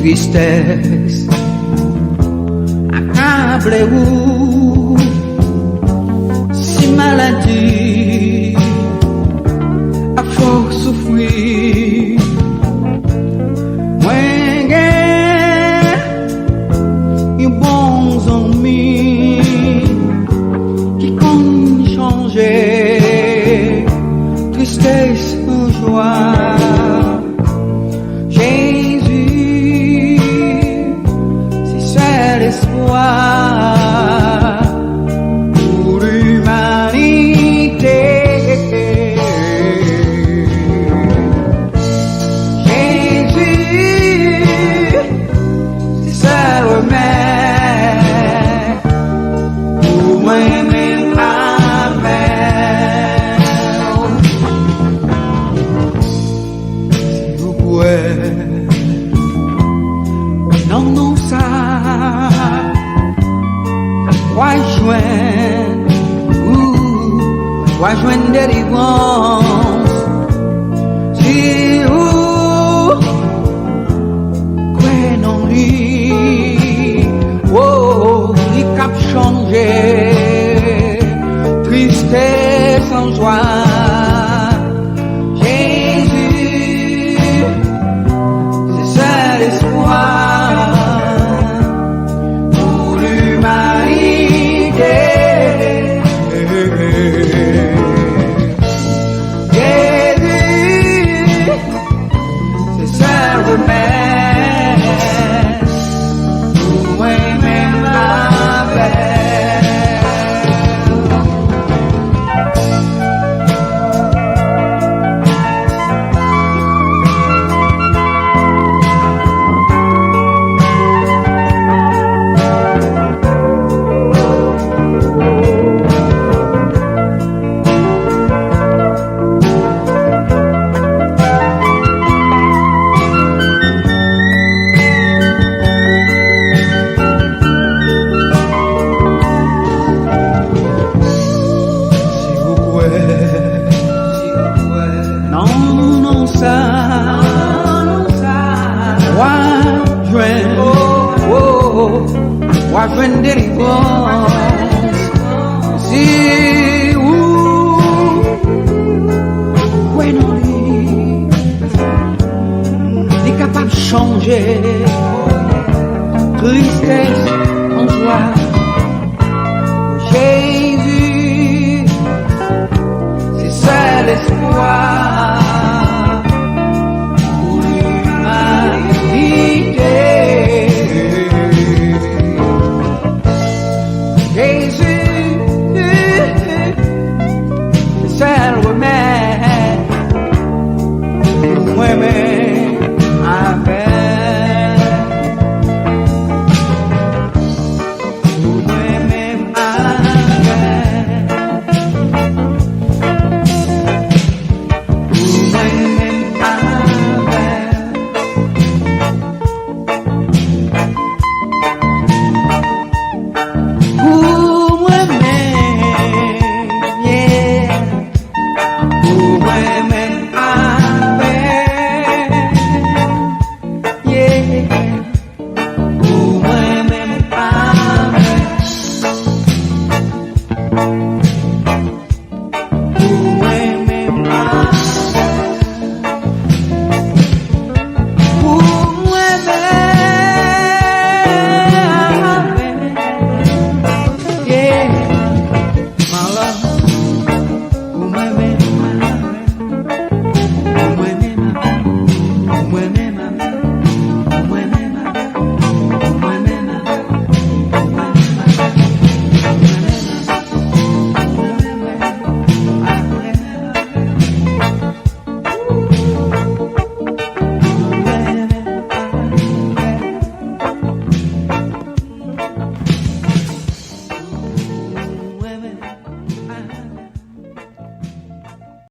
tristesse, accablé ou si maladie, à force souffrir, moi gain, un bon ami qui compte changer, tristesse en joie. Pour l'humanité, Jésus, c'est ça le remède pour moi-même. Amen. S'il vous plaît, non, non, ça. Joindre délivrance, si vous croyez non lui, oh, il cap changer, tristesse en joie. Jésus, c'est ça l'espoir pour l'humanité. Joindre délivrance, si vous croyez non lui, il est capable de changer, tristesse en joie. Jésus, c'est ça l'espoir.